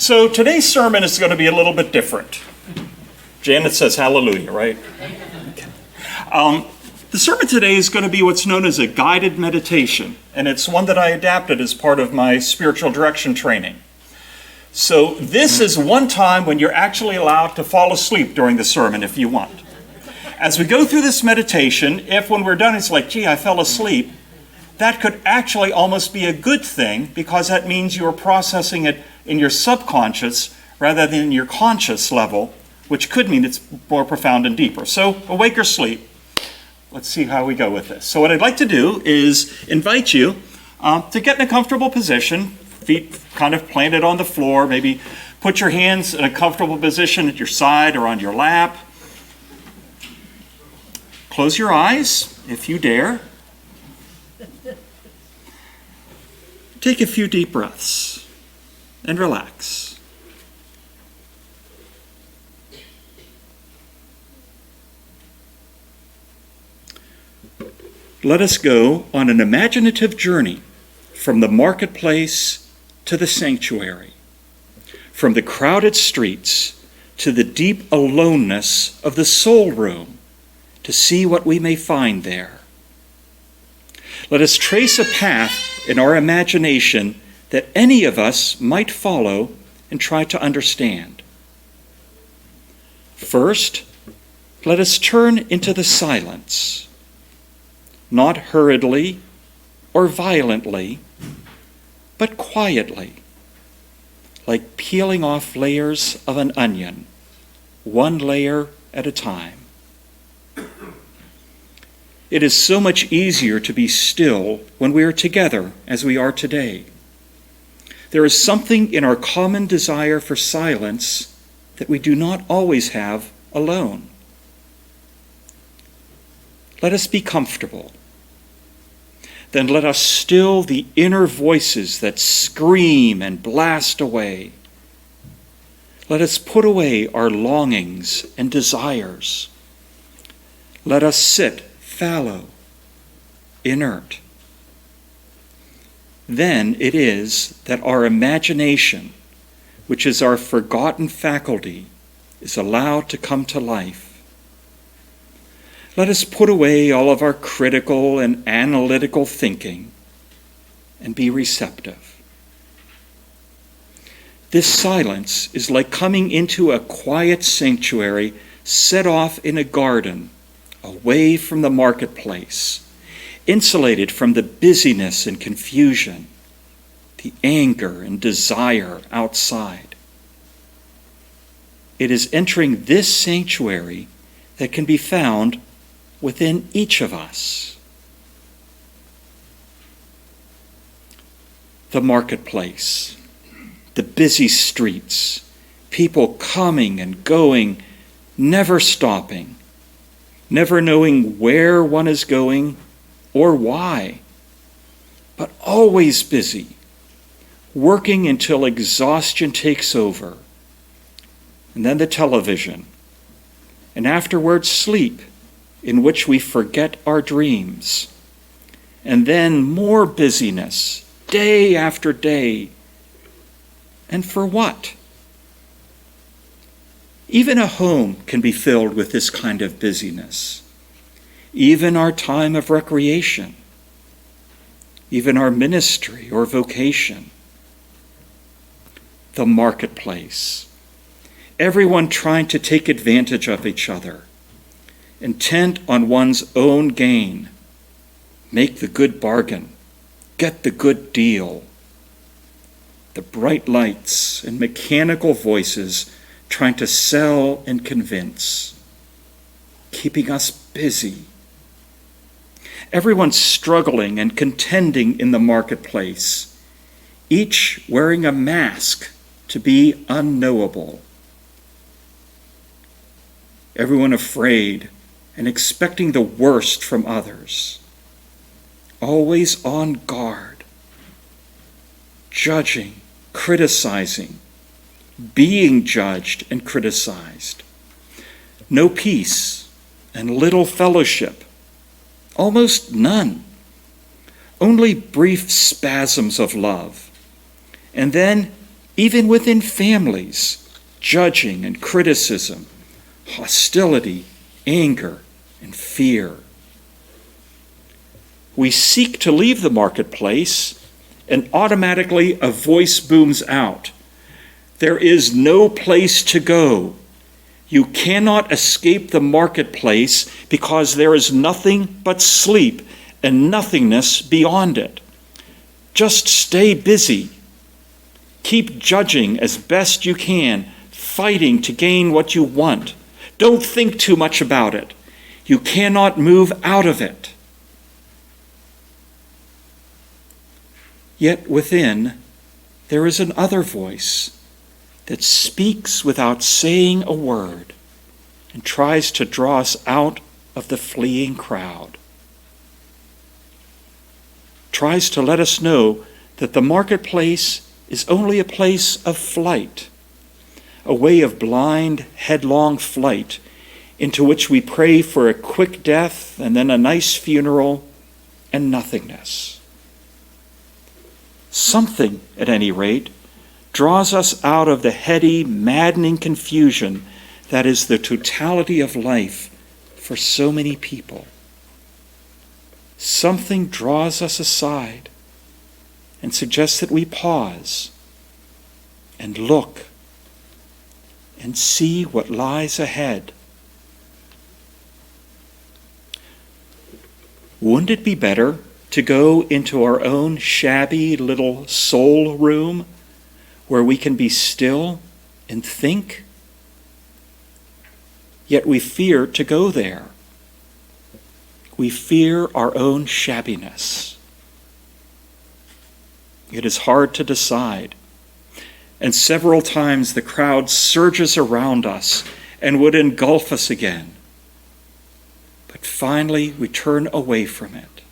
So today's sermon is going to be a little bit different. Janet says hallelujah, right? The sermon today is going to be what's known as a guided meditation, and it's one that I adapted as part of my spiritual direction training. So this is one time when you're actually allowed to fall asleep during the sermon if you want. As we go through this meditation, if when we're done it's like, gee, I fell asleep, that could actually almost be a good thing because that means you're processing it in your subconscious rather than your conscious level, which could mean it's more profound and deeper. So awake or sleep. Let's see how we go with this. So what I'd like to do is invite you to get in a comfortable position, feet kind of planted on the floor, maybe put your hands in a comfortable position at your side or on your lap. Close your eyes if you dare. Take a few deep breaths and relax. Let us go on an imaginative journey from the marketplace to the sanctuary, from the crowded streets to the deep aloneness of the soul room to see what we may find there. Let us trace a path in our imagination that any of us might follow and try to understand. First, let us turn into the silence. Not hurriedly or violently, but quietly, like peeling off layers of an onion, one layer at a time. It is so much easier to be still when we are together as we are today. There is something in our common desire for silence that we do not always have alone. Let us be comfortable. Then let us still the inner voices that scream and blast away. Let us put away our longings and desires. Let us sit fallow, inert. Then it is that our imagination, which is our forgotten faculty, is allowed to come to life. Let us put away all of our critical and analytical thinking and be receptive. This silence is like coming into a quiet sanctuary set off in a garden, away from the marketplace, insulated from the busyness and confusion, the anger and desire outside. It is entering this sanctuary that can be found within each of us. The marketplace, the busy streets, people coming and going, never stopping, never knowing where one is going or why, but always busy, working until exhaustion takes over, and then the television, and afterwards sleep, in which we forget our dreams, and then more busyness, day after day. And for what? Even a home can be filled with this kind of busyness. Even our time of recreation, even our ministry or vocation. The marketplace, everyone trying to take advantage of each other, intent on one's own gain, make the good bargain, get the good deal. The bright lights and mechanical voices trying to sell and convince, keeping us busy. Everyone struggling and contending in the marketplace, each wearing a mask to be unknowable. Everyone afraid and expecting the worst from others, always on guard, judging, criticizing, being judged and criticized. No peace and little fellowship, almost none. Only brief spasms of love, and then even within families, judging and criticism, hostility, anger, and fear. We seek to leave the marketplace, and automatically a voice booms out. There is no place to go. You cannot escape the marketplace because there is nothing but sleep and nothingness beyond it. Just stay busy. Keep judging as best you can, fighting to gain what you want. Don't think too much about it. You cannot move out of it. Yet within, there is another voice that speaks without saying a word and tries to draw us out of the fleeing crowd. Tries to let us know that the marketplace is only a place of flight, a way of blind, headlong flight into which we pray for a quick death and then a nice funeral and nothingness. Something, at any rate, draws us out of the heady, maddening confusion that is the totality of life for so many people. Something draws us aside and suggests that we pause and look and see what lies ahead. Wouldn't it be better to go into our own shabby little soul room where we can be still and think? Yet we fear to go there. We fear our own shabbiness. It is hard to decide. And several times the crowd surges around us and would engulf us again. But finally we turn away from it.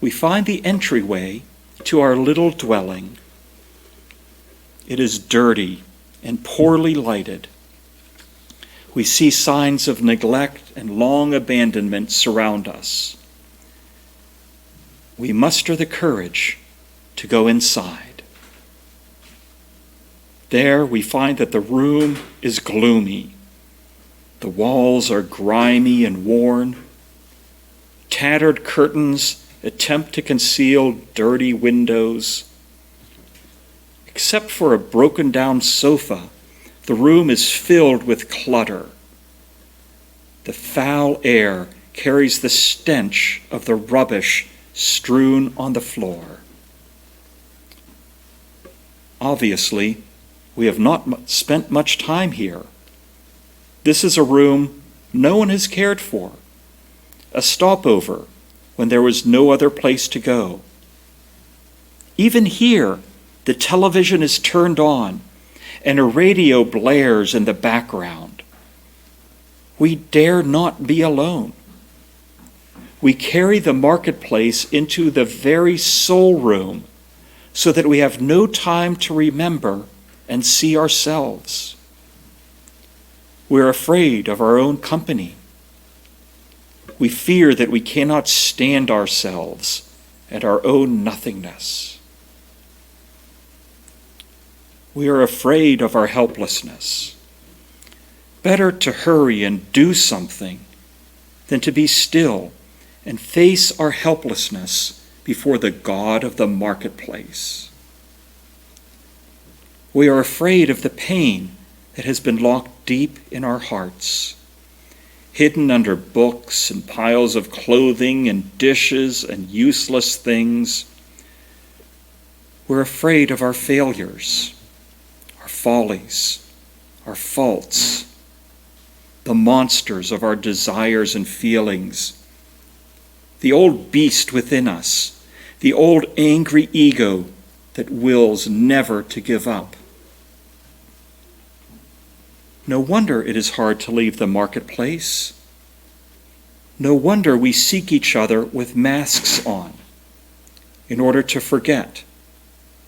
We find the entryway to our little dwelling. It is dirty and poorly lighted. We see signs of neglect and long abandonment surround us. We muster the courage to go inside. There we find that the room is gloomy. The walls are grimy and worn. Tattered curtains attempt to conceal dirty windows. Except for a broken down sofa, the room is filled with clutter. The foul air carries the stench of the rubbish strewn on the floor. Obviously, we have not spent much time here. This is a room no one has cared for, a stopover when there was no other place to go. Even here, the television is turned on and a radio blares in the background. We dare not be alone. We carry the marketplace into the very soul room so that we have no time to remember and see ourselves. We're afraid of our own company. We fear that we cannot stand ourselves and our own nothingness. We are afraid of our helplessness. Better to hurry and do something than to be still and face our helplessness before the God of the marketplace. We are afraid of the pain that has been locked deep in our hearts, hidden under books and piles of clothing and dishes and useless things. We're afraid of our failures, our follies, our faults, the monsters of our desires and feelings, the old beast within us, the old angry ego that wills never to give up. No wonder it is hard to leave the marketplace. No wonder we seek each other with masks on in order to forget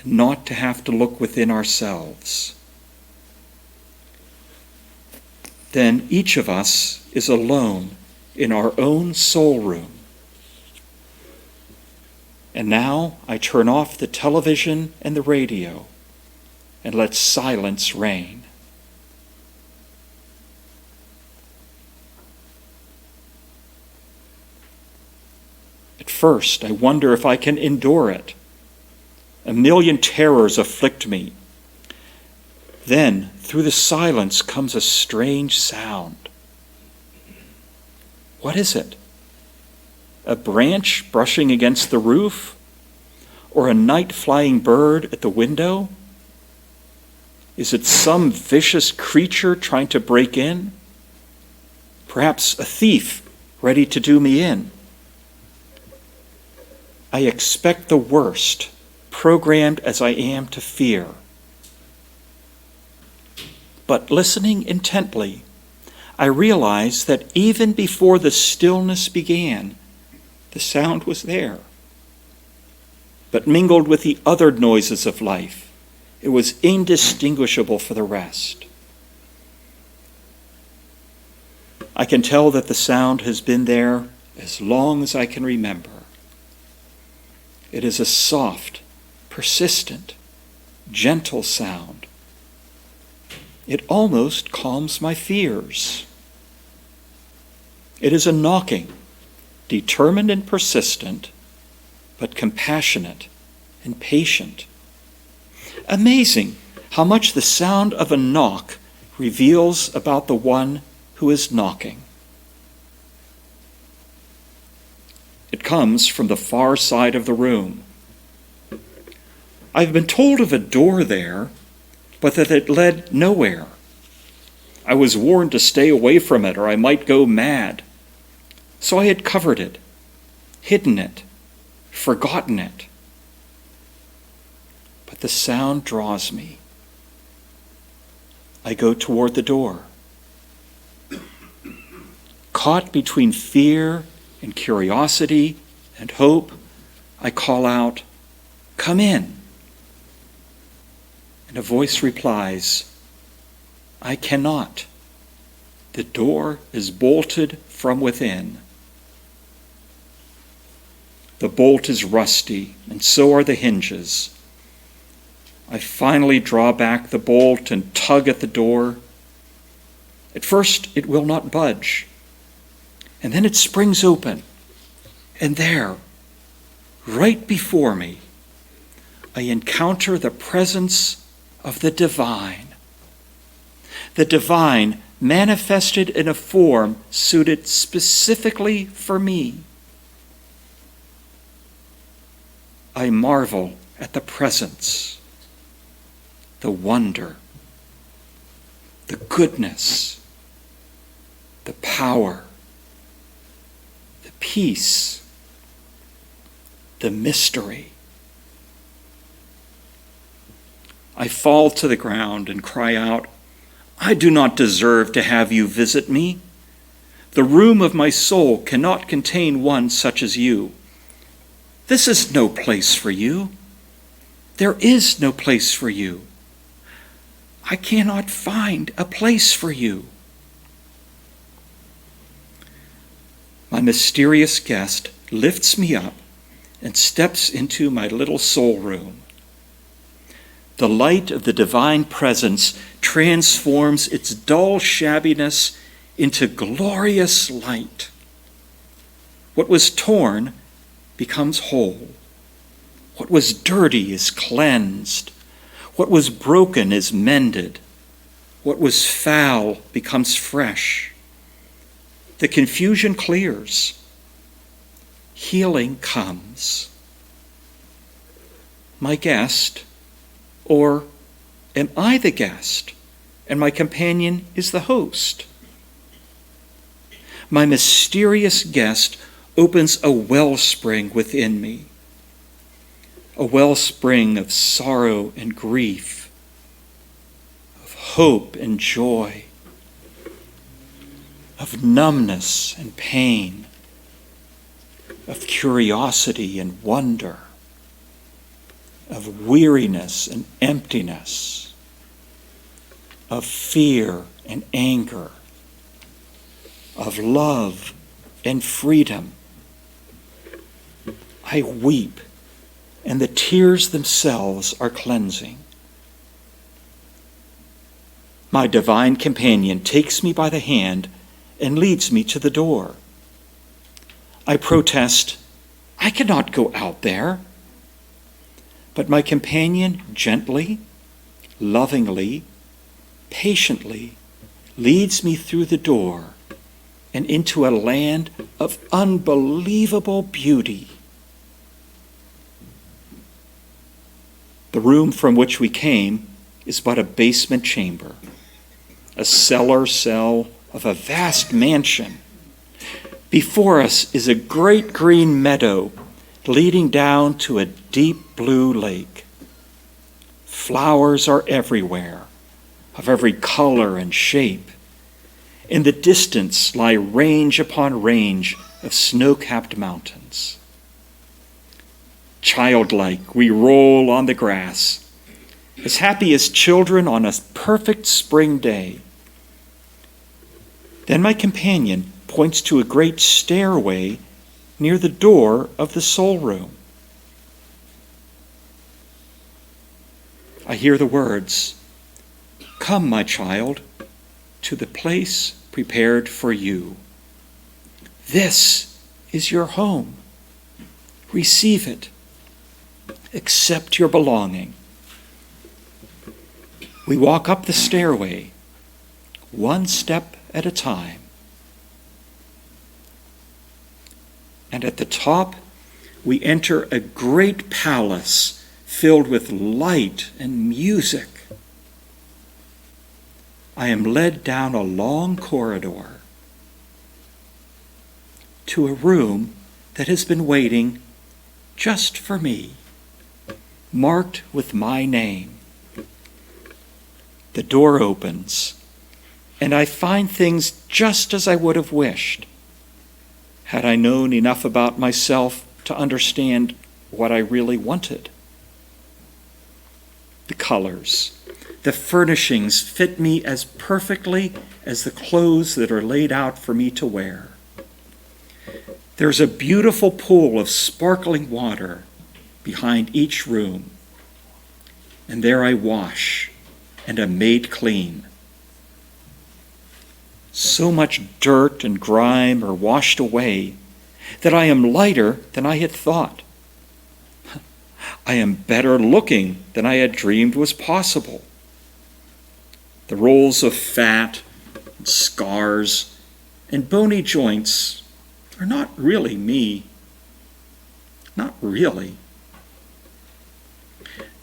and not to have to look within ourselves. Then each of us is alone in our own soul room. And now I turn off the television and the radio and let silence reign. At first, I wonder if I can endure it. A million terrors afflict me. Then, through the silence comes a strange sound. What is it? A branch brushing against the roof? Or a night-flying bird at the window? Is it some vicious creature trying to break in? Perhaps a thief ready to do me in? I expect the worst, programmed as I am to fear. But listening intently, I realize that even before the stillness began, the sound was there. But mingled with the other noises of life, it was indistinguishable for the rest. I can tell that the sound has been there as long as I can remember. It is a soft, persistent, gentle sound. It almost calms my fears. It is a knocking, determined and persistent, but compassionate and patient. Amazing how much the sound of a knock reveals about the one who is knocking. It comes from the far side of the room. I've been told of a door there, but that it led nowhere. I was warned to stay away from it or I might go mad. So I had covered it, hidden it, forgotten it. But the sound draws me. I go toward the door. Caught between fear and curiosity and hope, I call out, "Come in." And a voice replies, "I cannot. The door is bolted from within." The bolt is rusty, and so are the hinges. I finally draw back the bolt and tug at the door. At first, it will not budge. And then it springs open. And there, right before me, I encounter the presence of the divine. The divine manifested in a form suited specifically for me. I marvel at the presence, the wonder, the goodness, the power, the peace, the mystery. I fall to the ground and cry out, "I do not deserve to have you visit me. The room of my soul cannot contain one such as you. This is no place for you. There is no place for you. I cannot find a place for you." My mysterious guest lifts me up and steps into my little soul room. The light of the divine presence transforms its dull shabbiness into glorious light. What was torn becomes whole. What was dirty is cleansed. What was broken is mended. What was foul becomes fresh. The confusion clears. Healing comes. My guest, or am I the guest, and my companion is the host? My mysterious guest opens a wellspring within me, a wellspring of sorrow and grief, of hope and joy, of numbness and pain, of curiosity and wonder, of weariness and emptiness, of fear and anger, of love and freedom. I weep and the tears themselves are cleansing. My divine companion takes me by the hand and leads me to the door. I protest, I cannot go out there. But my companion gently, lovingly, patiently leads me through the door and into a land of unbelievable beauty. The room from which we came is but a basement chamber, a cellar cell of a vast mansion. Before us is a great green meadow leading down to a deep blue lake. Flowers are everywhere, of every color and shape. In the distance lie range upon range of snow-capped mountains. Childlike, we roll on the grass, as happy as children on a perfect spring day. Then my companion points to a great stairway near the door of the soul room. I hear the words, "Come, my child, to the place prepared for you. This is your home. Receive it. Accept your belonging." We walk up the stairway, one step at a time. And at the top, we enter a great palace filled with light and music. I am led down a long corridor to a room that has been waiting just for me, marked with my name. The door opens, and I find things just as I would have wished, had I known enough about myself to understand what I really wanted. The colors, the furnishings fit me as perfectly as the clothes that are laid out for me to wear. There's a beautiful pool of sparkling water behind each room, and there I wash and am made clean. So much dirt and grime are washed away that I am lighter than I had thought. I am better looking than I had dreamed was possible. The rolls of fat, and scars, and bony joints are not really me. Not really.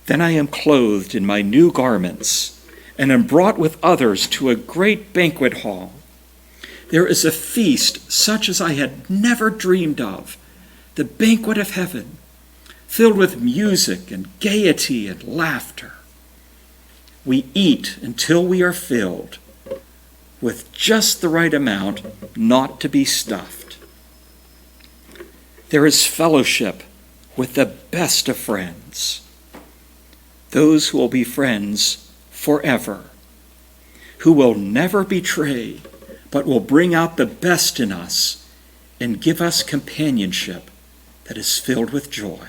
Then I am clothed in my new garments and am brought with others to a great banquet hall. There is a feast such as I had never dreamed of, the banquet of heaven, filled with music and gaiety and laughter. We eat until we are filled, with just the right amount not to be stuffed. There is fellowship with the best of friends, those who will be friends forever, who will never betray, but will bring out the best in us and give us companionship that is filled with joy.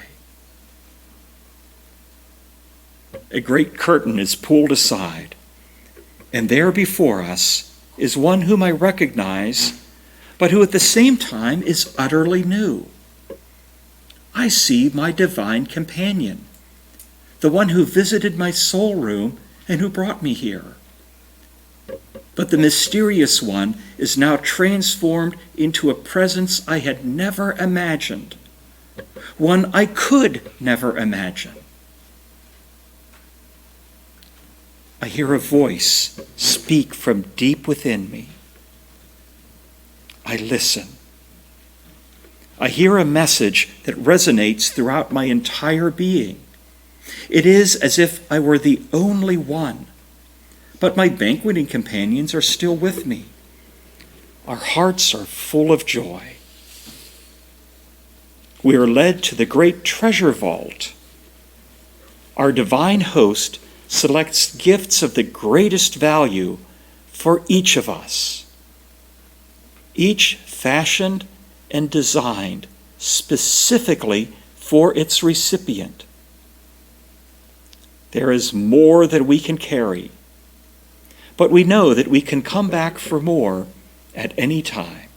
A great curtain is pulled aside, and there before us is one whom I recognize, but who at the same time is utterly new. I see my divine companion, the one who visited my soul room and who brought me here. But the mysterious one is now transformed into a presence I had never imagined, one I could never imagine. I hear a voice speak from deep within me. I listen. I hear a message that resonates throughout my entire being. It is as if I were the only one, but my banqueting companions are still with me. Our hearts are full of joy. We are led to the great treasure vault. Our divine host selects gifts of the greatest value for each of us, each fashioned and designed specifically for its recipient. There is more that we can carry, but we know that we can come back for more at any time.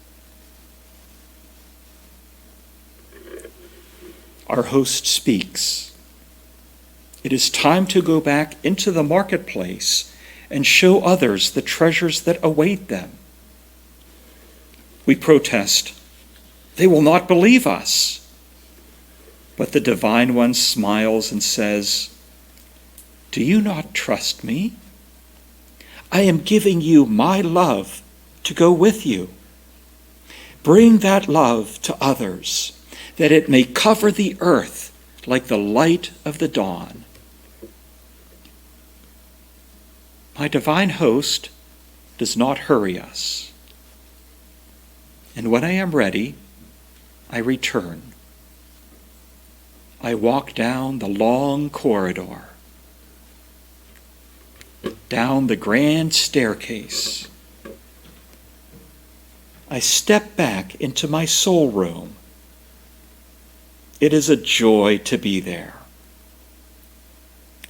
Our host speaks. It is time to go back into the marketplace and show others the treasures that await them. We protest, "They will not believe us." But the Divine One smiles and says, "Do you not trust me? I am giving you my love to go with you. Bring that love to others, that it may cover the earth like the light of the dawn." My divine host does not hurry us. And when I am ready, I return. I walk down the long corridor, down the grand staircase. I step back into my soul room. It is a joy to be there.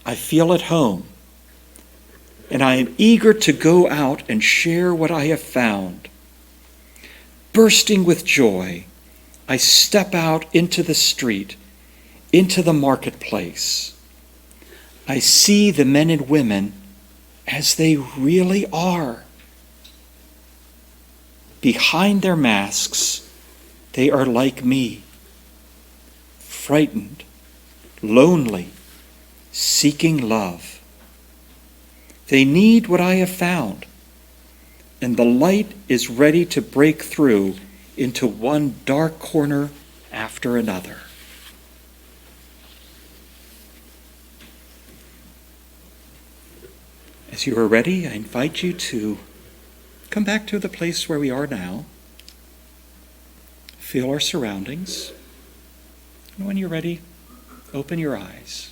I feel at home, and I am eager to go out and share what I have found. Bursting with joy, I step out into the street, into the marketplace. I see the men and women as they really are. Behind their masks, they are like me, frightened, lonely, seeking love. They need what I have found, and the light is ready to break through into one dark corner after another. As you are ready, I invite you to come back to the place where we are now. Feel our surroundings. And when you're ready, open your eyes.